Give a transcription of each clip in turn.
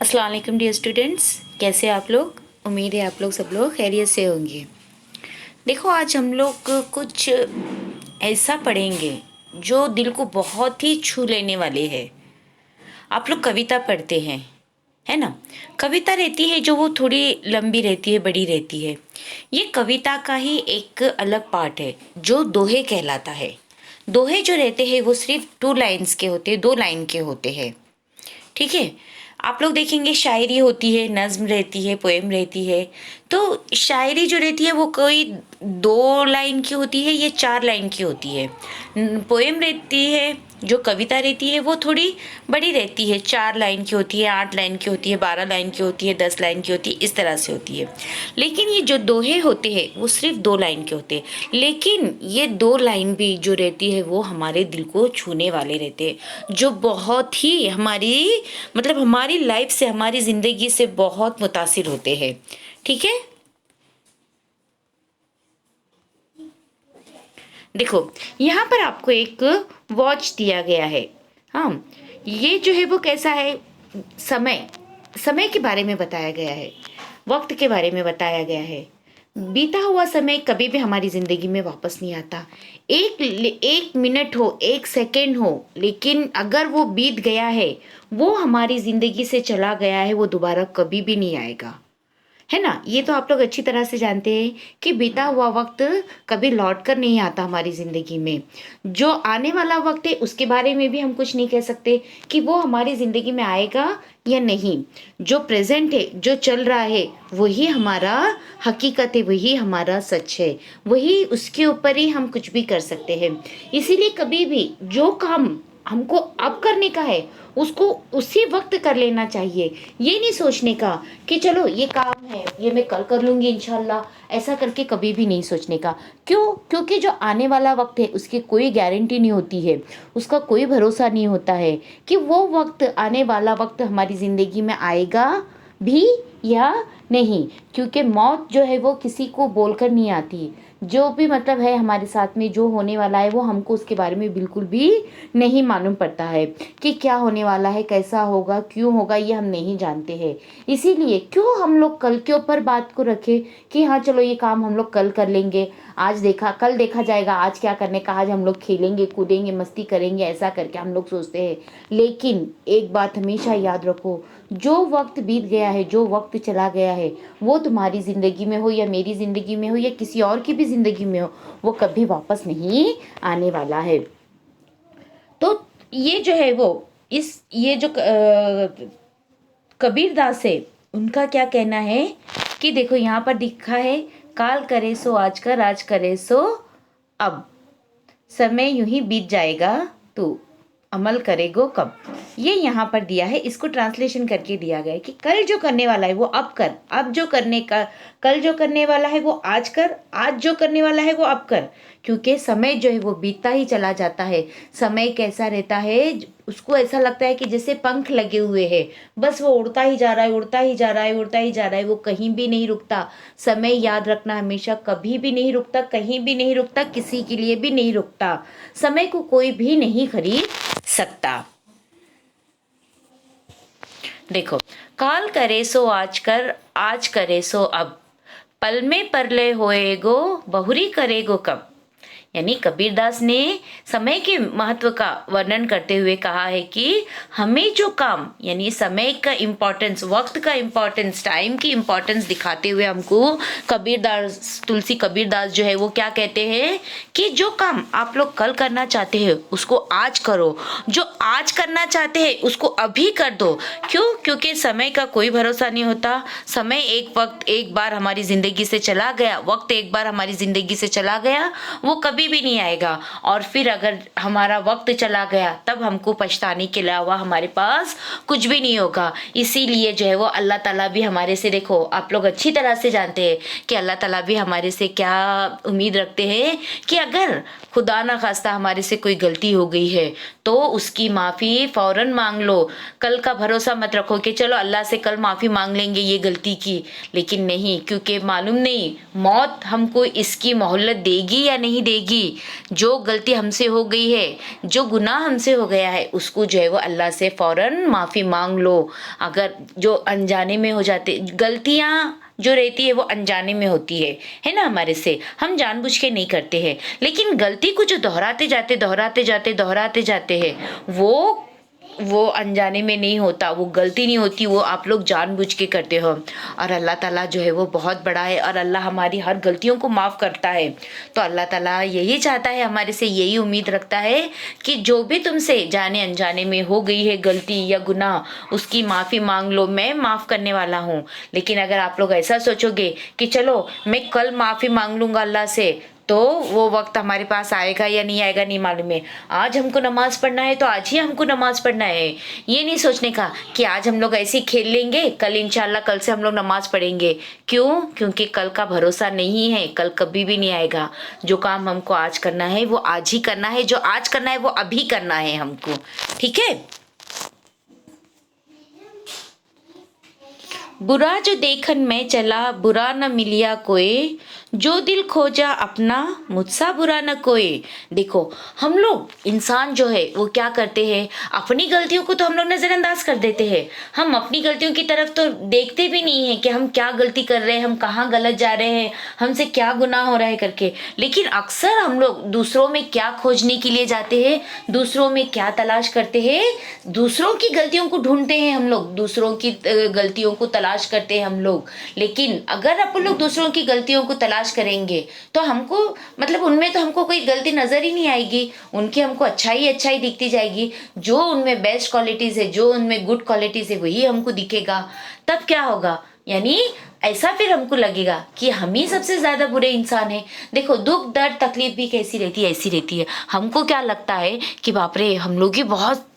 अस्सलाम वालेकुम dear students, कैसे आप लोग। उम्मीद है आप लोग सब लोग खैरियत से होंगे। देखो, आज हम लोग कुछ ऐसा पढ़ेंगे जो दिल को बहुत ही छू लेने वाले है। आप लोग कविता पढ़ते हैं, है ना। कविता रहती है जो वो थोड़ी लंबी रहती है, बड़ी रहती है। ये कविता का ही एक अलग पार्ट है जो दोहे कहलाता है। दोहे जो रहते हैं वो सिर्फ 2 लाइन्स के होते हैं, 2 लाइन के होते हैं। ठीक है। आप लोग देखेंगे शायरी होती है, नज्म रहती है, पोएम रहती है। तो शायरी जो रहती है वो कोई 2 लाइन की होती है या 4 लाइन की होती है। पोएम रहती है, जो कविता रहती है वो थोड़ी बड़ी रहती है, 4 लाइन की होती है, 8 लाइन की होती है, 12 लाइन की होती है, 10 लाइन की होती है, इस तरह से होती है। लेकिन ये जो दोहे होते हैं वो सिर्फ 2 लाइन के होते हैं। लेकिन ये 2 लाइन भी जो रहती है वो हमारे दिल को छूने वाले रहते हैं, जो बहुत ही हमारी मतलब हमारी लाइफ से, हमारी ज़िंदगी से बहुत मुतासिर होते हैं। ठीक है। देखो, यहाँ पर आपको एक वॉच दिया गया है। हाँ, ये जो है वो कैसा है, समय समय के बारे में बताया गया है, वक्त के बारे में बताया गया है। बीता हुआ समय कभी भी हमारी ज़िंदगी में वापस नहीं आता। एक मिनट हो, एक सेकंड हो, लेकिन अगर वो बीत गया है, वो हमारी ज़िंदगी से चला गया है, वो दोबारा कभी भी नहीं आएगा, है ना। ये तो आप लोग अच्छी तरह से जानते हैं कि बीता हुआ वक्त कभी लौट कर नहीं आता हमारी ज़िंदगी में। जो आने वाला वक्त है उसके बारे में भी हम कुछ नहीं कह सकते कि वो हमारी ज़िंदगी में आएगा या नहीं। जो प्रेजेंट है, जो चल रहा है, वही हमारा हकीकत है, वही हमारा सच है, वही उसके ऊपर ही हम कुछ भी कर सकते हैं। इसीलिए कभी भी जो काम हमको अब करने का है उसको उसी वक्त कर लेना चाहिए। ये नहीं सोचने का कि चलो ये काम है, ये मैं कल कर लूँगी इंशाल्लाह, ऐसा करके कभी भी नहीं सोचने का। क्यों? क्योंकि जो आने वाला वक्त है उसकी कोई गारंटी नहीं होती है, उसका कोई भरोसा नहीं होता है कि वो वक्त, आने वाला वक्त हमारी ज़िंदगी में आएगा भी या नहीं। क्योंकि मौत जो है वो किसी को बोलकर नहीं आती। जो भी मतलब है हमारे साथ में जो होने वाला है वो हमको उसके बारे में बिल्कुल भी नहीं मालूम पड़ता है कि क्या होने वाला है, कैसा होगा, क्यों होगा, ये हम नहीं जानते हैं। इसीलिए क्यों हम लोग कल के ऊपर बात को रखें कि हाँ चलो ये काम हम लोग कल कर लेंगे, आज देखा कल देखा जाएगा, आज क्या करने का, आज हम लोग खेलेंगे कूदेंगे मस्ती करेंगे, ऐसा करके हम लोग सोचते हैं। लेकिन एक बात हमेशा याद रखो, जो वक्त बीत गया है, जो वक्त चला गया है, वो तुम्हारी ज़िंदगी में हो या मेरी ज़िंदगी में हो या किसी और की भी ज़िंदगी में हो, वो कभी वापस नहीं आने वाला है। तो ये जो है वो ये जो कबीर दास है, उनका क्या कहना है कि देखो यहाँ पर लिखा है, काल करे सो आज कर, आज करे सो अब, समय यूं ही बीत जाएगा, तू अमल करेगो कब। ये यहाँ पर दिया है, इसको ट्रांसलेशन करके दिया गया है कि कल जो करने वाला है वो अब कर, अब जो करने का, कल जो करने वाला है वो आज कर, आज जो करने वाला है वो अब कर। क्योंकि समय जो है वो बीतता ही चला जाता है। समय कैसा रहता है, उसको ऐसा लगता है कि जैसे पंख लगे हुए हैं, बस वो उड़ता ही जा रहा है, उड़ता ही जा रहा है, उड़ता ही जा रहा है, वो कहीं भी नहीं रुकता। समय याद रखना, हमेशा कभी भी नहीं रुकता, कहीं भी नहीं रुकता, किसी के लिए भी नहीं रुकता। समय को कोई भी नहीं खरीद सकता। देखो, काल करे सो आज कर, आज करे सो अब, पल में परलय होएगो, बहुरी करेगो कब। यानी कबीरदास ने समय के महत्व का वर्णन करते हुए कहा है कि हमें जो काम, यानी समय का इम्पोर्टेंस, वक्त का इम्पोर्टेंस, टाइम की इम्पोर्टेंस दिखाते हुए हमको कबीरदास, तुलसी कबीरदास जो है वो क्या कहते हैं कि जो काम आप लोग कल करना चाहते हैं उसको आज करो, जो आज करना चाहते हैं उसको अभी कर दो। क्यों? क्योंकि समय का कोई भरोसा नहीं होता। समय एक बार हमारी जिंदगी से चला गया, वक्त एक बार हमारी जिंदगी से चला गया, वो कभी भी नहीं आएगा। और फिर अगर हमारा वक्त चला गया तब हमको पछताने के अलावा हमारे पास कुछ भी नहीं होगा। इसीलिए जो है वो अल्लाह ताला भी हमारे से, देखो आप लोग अच्छी तरह से जानते हैं कि अल्लाह ताला भी हमारे से क्या उम्मीद रखते हैं कि अगर खुदा ना खास्ता हमारे से कोई गलती हो गई है तो उसकी माफ़ी फ़ौरन मांग लो। कल का भरोसा मत रखो कि चलो अल्लाह से कल माफ़ी मांग लेंगे ये गलती की, लेकिन नहीं, क्योंकि मालूम नहीं मौत हमको इसकी मोहलत देगी या नहीं देगी। जो गलती हमसे हो गई है, जो गुनाह हमसे हो गया है, उसको जो है वो अल्लाह से फ़ौरन माफ़ी मांग लो। अगर जो अनजाने में हो जाते गलतियाँ जो रहती है वो अनजाने में होती है ना, हमारे से हम जानबूझ के नहीं करते हैं, लेकिन गलती को जो दोहराते जाते हैं वो अनजाने में नहीं होता, वो गलती नहीं होती, वो आप लोग जानबूझ के करते हो। और अल्लाह ताला जो है वो बहुत बड़ा है और अल्लाह हमारी हर गलतियों को माफ़ करता है। तो अल्लाह ताला यही चाहता है, हमारे से यही उम्मीद रखता है कि जो भी तुमसे जाने अनजाने में हो गई है गलती या गुनाह, उसकी माफ़ी मांग लो, मैं माफ़ करने वाला हूँ। लेकिन अगर आप लोग ऐसा सोचोगे कि चलो मैं कल माफ़ी मांग लूँगा अल्लाह से, तो वो वक्त हमारे पास आएगा या नहीं आएगा नहीं मालूम है। आज हमको नमाज पढ़ना है तो आज ही हमको नमाज पढ़ना है। ये नहीं सोचने का कि आज हम लोग ऐसे ही खेल लेंगे, कल इंशाल्लाह कल से हम लोग नमाज पढ़ेंगे। क्यों? क्योंकि कल का भरोसा नहीं है, कल कभी भी नहीं आएगा। जो काम हमको आज करना है वो आज ही करना है, जो आज करना है वो अभी करना है हमको, ठीक है। बुरा जो देखन में चला, बुरा न मिलिया कोई, जो दिल खोजा अपना, मुझसा बुरा न कोई। देखो हम लोग इंसान जो है वो क्या करते हैं, अपनी गलतियों को तो हम लोग नज़रअंदाज कर देते हैं। हम अपनी गलतियों की तरफ तो देखते भी नहीं है कि हम क्या गलती कर रहे हैं, हम कहाँ गलत जा रहे हैं, हमसे क्या गुनाह हो रहा है करके। लेकिन अक्सर हम लोग दूसरों में क्या खोजने के लिए जाते हैं, दूसरों में क्या तलाश करते हैं, दूसरों की गलतियों को ढूंढते हैं हम लोग, दूसरों की गलतियों को तलाश करते हैं हम लोग। लेकिन अगर अपन लोग दूसरों की गलतियों को तलाश करेंगे तो हमको मतलब उनमें तो हमको कोई गलती नजर ही नहीं आएगी, उनकी हमको अच्छाई दिखती जाएगी। जो उनमें बेस्ट क्वालिटीज है, जो उनमें गुड क्वालिटीज है, वही हमको दिखेगा। तब क्या होगा, यानी ऐसा फिर हमको लगेगा कि हम ही सबसे ज्यादा बुरे इंसान हैं। देखो दुख दर्द तकलीफ भी कैसी रहती है, ऐसी रहती है। हमको क्या लगता है कि बाप रे हम लोग ही बहुत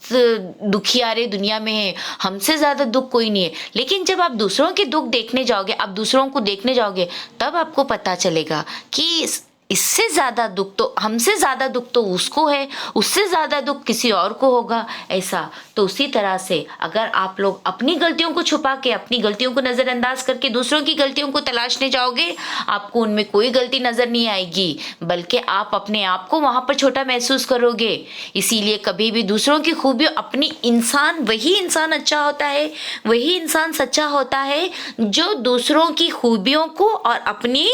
दुखियारे दुनिया में है, हमसे ज्यादा दुख कोई नहीं है। लेकिन जब आप दूसरों के दुख देखने जाओगे, आप दूसरों को देखने जाओगे, तब आपको पता चलेगा कि इससे ज्यादा दुख तो हमसे ज्यादा दुख तो उसको है, उससे ज्यादा दुख किसी और को होगा, ऐसा। तो उसी तरह से अगर आप लोग अपनी गलतियों को छुपा के, अपनी गलतियों को नजरअंदाज करके दूसरों की गलतियों को तलाशने जाओगे, आपको उनमें कोई गलती नजर नहीं आएगी, बल्कि आप अपने आप को वहां पर छोटा महसूस करोगे। इसीलिए कभी भी दूसरों की खूबियों, अपनी इंसान वही इंसान अच्छा होता है, वही इंसान सच्चा होता है जो दूसरों की खूबियों को और अपनी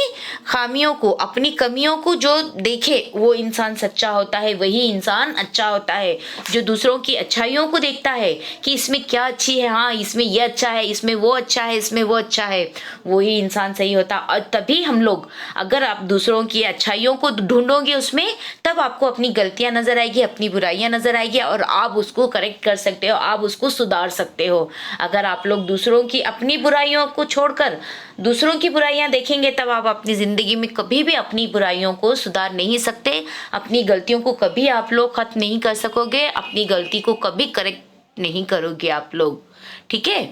खामियों को, अपनी कमियों को जो देखे, वो इंसान सच्चा होता है, वही इंसान अच्छा होता है। जो दूसरों की अच्छाइयों को देखता है कि इसमें क्या अच्छी है, हाँ इसमें ये अच्छा है, इसमें वो अच्छा है, इसमें वो अच्छा है, वही इंसान सही होता। और तभी हम लोग, अगर आप दूसरों की अच्छाइयों को ढूंढोगे उसमें, तब आपको अपनी गलतियां नजर आएगी, अपनी बुराइयां नजर आएगी और आप उसको करेक्ट कर सकते हो, आप उसको सुधार सकते हो। अगर आप लोग दूसरों की अपनी बुराइयों को छोड़कर दूसरों की बुराइयां देखेंगे, तब आप अपनी जिंदगी में कभी भी अपनी बुराइयों को सुधार नहीं सकते, अपनी गलतियों को कभी आप लोग खत्म नहीं कर सकोगे, अपनी गलती को कभी करेक्ट नहीं करोगे आप लोग, ठीक है।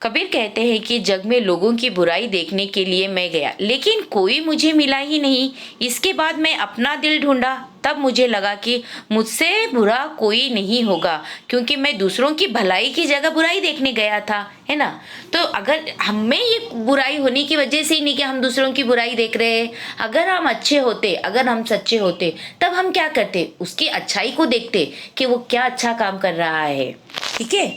कबीर कहते हैं कि जग में लोगों की बुराई देखने के लिए मैं गया, लेकिन कोई मुझे मिला ही नहीं। इसके बाद मैं अपना दिल ढूंढा, तब मुझे लगा कि मुझसे बुरा कोई नहीं होगा, क्योंकि मैं दूसरों की भलाई की जगह बुराई देखने गया था, है ना। तो अगर हमें ये बुराई होने की वजह से ही नहीं कि हम दूसरों की बुराई देख रहे हैं। अगर हम अच्छे होते, अगर हम सच्चे होते, तब हम क्या करते, उसकी अच्छाई को देखते कि वो क्या अच्छा काम कर रहा है, ठीक है।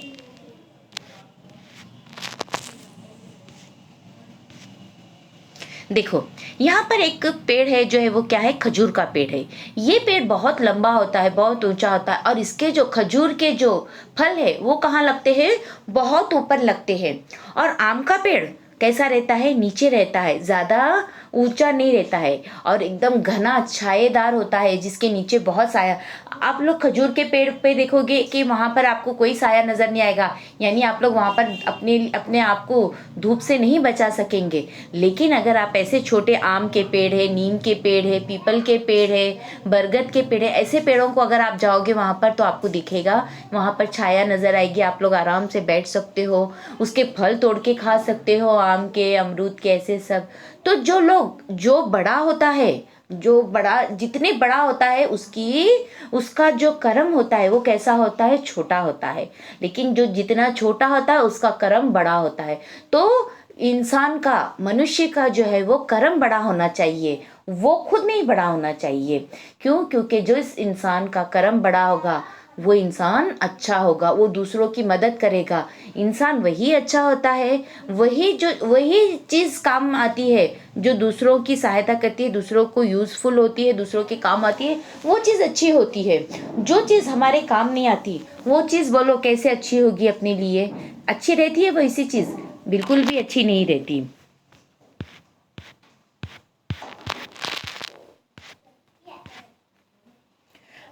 देखो यहाँ पर एक पेड़ है जो है वो क्या है, खजूर का पेड़ है। ये पेड़ बहुत लंबा होता है, बहुत ऊंचा होता है, और इसके जो खजूर के जो फल है वो कहाँ लगते हैं, बहुत ऊपर लगते हैं। और आम का पेड़ कैसा रहता है, नीचे रहता है, ज्यादा ऊंचा नहीं रहता है और एकदम घना छायेदार होता है, जिसके नीचे बहुत साया। आप लोग खजूर के पेड़ पे देखोगे कि वहां पर आपको कोई साया नजर नहीं आएगा, यानी आप लोग वहां पर अपने अपने आप को धूप से नहीं बचा सकेंगे। लेकिन अगर आप ऐसे छोटे आम के पेड़ है, नीम के पेड़ है, पीपल के पेड़ है, बरगद के पेड़ है, ऐसे पेड़ों को अगर आप जाओगे वहां पर, तो आपको दिखेगा वहां पर छाया नजर आएगी, आप लोग आराम से बैठ सकते हो, उसके फल तोड़ के खा सकते हो, आम के, अमरूद के, ऐसे सब। तो जो लोग, जो बड़ा होता है जो बड़ा जितने बड़ा होता है उसका जो कर्म होता है वो कैसा होता है, छोटा होता है। लेकिन जो जितना छोटा होता है उसका कर्म बड़ा होता है। तो इंसान का, मनुष्य का जो है वो कर्म बड़ा होना चाहिए, वो खुद नहीं बड़ा होना चाहिए। क्यों? क्योंकि जो इस इंसान का कर्म बड़ा होगा वो इंसान अच्छा होगा, वो दूसरों की मदद करेगा। इंसान वही अच्छा होता है, वही चीज़ काम आती है जो दूसरों की सहायता करती है, दूसरों को यूज़फुल होती है, दूसरों के काम आती है, वो चीज़ अच्छी होती है। जो चीज़ हमारे काम नहीं आती वो चीज़ बोलो कैसे अच्छी होगी अपने लिए? अच्छी रहती है वैसी चीज़? बिल्कुल भी अच्छी नहीं रहती।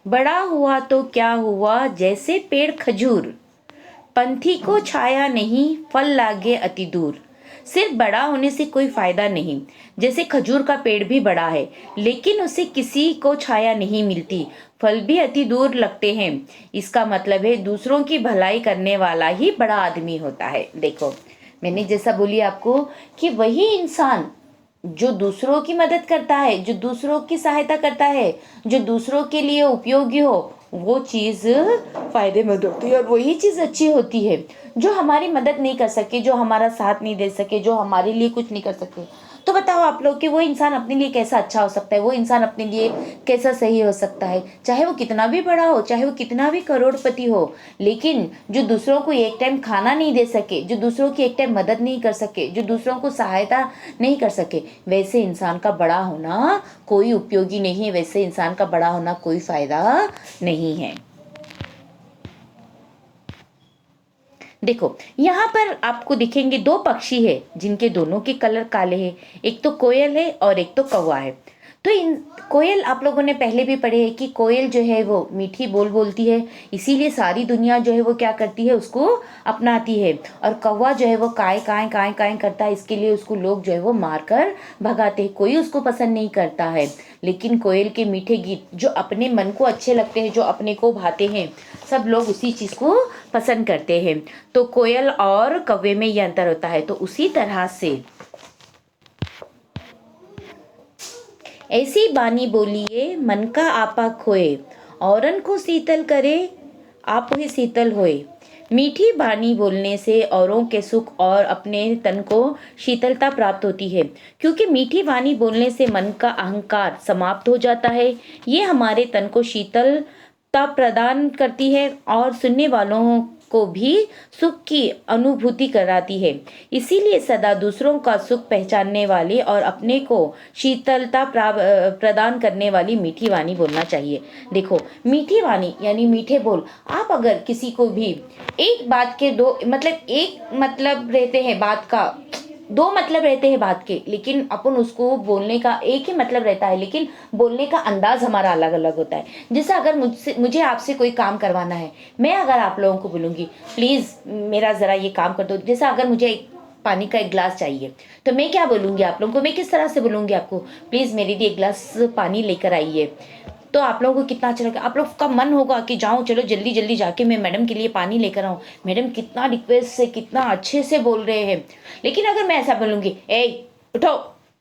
बड़ा हुआ तो क्या हुआ, जैसे पेड़ खजूर, पंथी को छाया नहीं, फल लागे अति दूर। सिर्फ बड़ा होने से कोई फायदा नहीं। जैसे खजूर का पेड़ भी बड़ा है लेकिन उसे किसी को छाया नहीं मिलती, फल भी अति दूर लगते हैं। इसका मतलब है दूसरों की भलाई करने वाला ही बड़ा आदमी होता है। देखो, मैंने जैसा बोली आपको कि वही इंसान जो दूसरों की मदद करता है, जो दूसरों की सहायता करता है, जो दूसरों के लिए उपयोगी हो, वो चीज़ फायदेमंद होती है और वही चीज़ अच्छी होती है। जो हमारी मदद नहीं कर सके, जो हमारा साथ नहीं दे सके, जो हमारे लिए कुछ नहीं कर सके, तो बताओ आप लोग कि वो इंसान अपने लिए कैसा अच्छा हो सकता है, वो इंसान अपने लिए कैसा सही हो सकता है? चाहे वो कितना भी बड़ा हो, चाहे वो कितना भी करोड़पति हो, लेकिन जो दूसरों को एक टाइम खाना नहीं दे सके, जो दूसरों की एक टाइम मदद नहीं कर सके, जो दूसरों को सहायता नहीं कर सके, वैसे इंसान का बड़ा होना कोई उपयोगी नहीं है, वैसे इंसान का बड़ा होना कोई फायदा नहीं है। देखो, यहाँ पर आपको दिखेंगे दो पक्षी है जिनके दोनों के कलर काले हैं। एक तो कोयल है और एक तो कौवा है। तो इन कोयल, आप लोगों ने पहले भी पढ़े है कि कोयल जो है वो मीठी बोल बोलती है, इसीलिए सारी दुनिया जो है वो क्या करती है, उसको अपनाती है। और कौवा जो है वो काय काय काय काय करता है, इसके लिए उसको लोग जो है वो मार कर भगाते हैं, कोई उसको पसंद नहीं करता है। लेकिन कोयल के मीठे गीत जो अपने मन को अच्छे लगते हैं, जो अपने को भाते हैं, सब लोग उसी चीज़ को पसंद करते हैं। तो कोयल और कौवे में ये अंतर होता है। तो उसी तरह से ऐसी बानी बोलिए मन का आपा खोए, औरन को शीतल करे आप ही शीतल होए। मीठी बानी बोलने से औरों के सुख और अपने तन को शीतलता प्राप्त होती है, क्योंकि मीठी बानी बोलने से मन का अहंकार समाप्त हो जाता है। ये हमारे तन को शीतलता प्रदान करती है और सुनने वालों को भी सुख की अनुभूति कराती है। इसीलिए सदा दूसरों का सुख पहचानने वाली और अपने को शीतलता प्रदान करने वाली मीठी वाणी बोलना चाहिए। देखो, मीठी वाणी यानी मीठे बोल। आप अगर किसी को भी एक बात के दो मतलब, एक मतलब रहते हैं बात का, दो मतलब रहते हैं बात के, लेकिन अपन उसको बोलने का एक ही मतलब रहता है, लेकिन बोलने का अंदाज हमारा अलग अलग होता है। जैसे अगर मुझे आपसे कोई काम करवाना है, मैं अगर आप लोगों को बोलूँगी प्लीज़ मेरा ज़रा ये काम कर दो, जैसे अगर मुझे पानी का एक गिलास चाहिए, तो मैं क्या बोलूँगी आप लोगों को, मैं किस तरह से बोलूँगी आपको, प्लीज़ मेरे लिए एक गिलास पानी लेकर आइए। तो आप लोगों को कितना अच्छा लगेगा, आप लोग का मन होगा कि जाऊँ, चलो जल्दी जल्दी जाके मैं मैडम के लिए पानी लेकर आऊँ। मैडम कितना रिक्वेस्ट से, कितना अच्छे से बोल रहे हैं। लेकिन अगर मैं ऐसा बोलूँगी, ए उठो,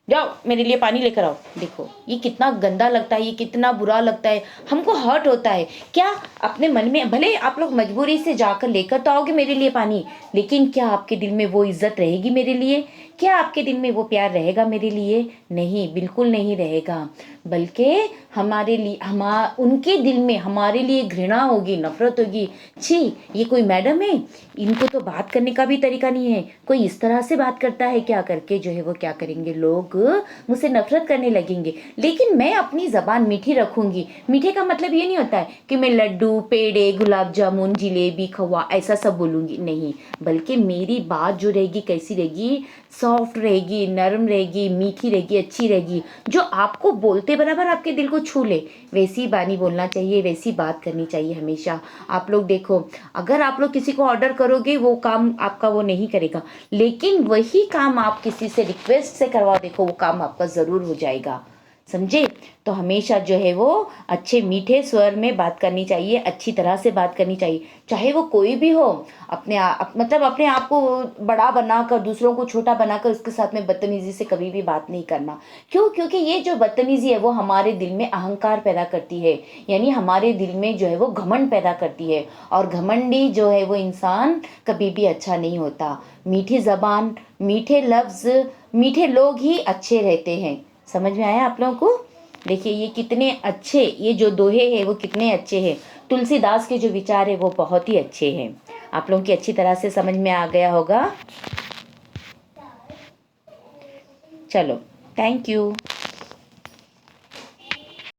जाओ मेरे लिए पानी लेकर आओ, देखो ये कितना गंदा लगता है, ये कितना बुरा लगता है, हमको हर्ट होता है। क्या अपने मन में, भले आप लोग मजबूरी से जाकर लेकर तो आओगे मेरे लिए पानी, लेकिन क्या आपके दिल में वो इज्जत रहेगी मेरे लिए? क्या आपके दिल में वो प्यार रहेगा मेरे लिए? नहीं, बिल्कुल नहीं रहेगा। बल्कि हमारे लिए, उनके दिल में हमारे लिए घृणा होगी, नफरत होगी। छी, ये कोई मैडम है, इनको तो बात करने का भी तरीका नहीं है, कोई इस तरह से बात करता है क्या, करके जो है वो क्या करेंगे, लोग मुझसे नफरत करने लगेंगे। लेकिन मैं अपनी ज़बान मीठी रखूंगी। मीठे का मतलब ये नहीं होता है कि मैं लड्डू, पेड़े, गुलाब जामुन, जिलेबी, खवा ऐसा सब बोलूँगी, नहीं। बल्कि मेरी बात जो रहेगी कैसी रहेगी, सॉफ्ट रहेगी, नरम रहेगी, मीठी रहेगी, अच्छी रहेगी, जो आपको बोलते बराबर आपके दिल को छू ले, वैसी बानी बोलना चाहिए, वैसी बात करनी चाहिए हमेशा। आप लोग देखो, अगर आप लोग किसी को ऑर्डर करोगे वो काम आपका वो नहीं करेगा, लेकिन वही काम आप किसी से रिक्वेस्ट से करवाओ, देखो वो काम आपका ज़रूर हो जाएगा। समझे। तो हमेशा जो है वो अच्छे मीठे स्वर में बात करनी चाहिए, अच्छी तरह से बात करनी चाहिए, चाहे वो कोई भी हो। मतलब अपने आप को बड़ा बनाकर, दूसरों को छोटा बनाकर उसके साथ में बदतमीजी से कभी भी बात नहीं करना। क्यों? क्योंकि ये जो बदतमीजी है वो हमारे दिल में अहंकार पैदा करती है, यानी हमारे दिल में जो है वो घमंड पैदा करती है, और घमंडी जो है वो इंसान कभी भी अच्छा नहीं होता। मीठी जबान, मीठे लफ्ज़, मीठे लोग ही अच्छे रहते हैं। समझ में आया आप लोगों को? देखिए ये कितने अच्छे, ये जो दोहे हैं वो कितने अच्छे हैं। तुलसीदास के जो विचार है वो बहुत ही अच्छे हैं। आप लोगों की अच्छी तरह से समझ में आ गया होगा। चलो, थैंक यू।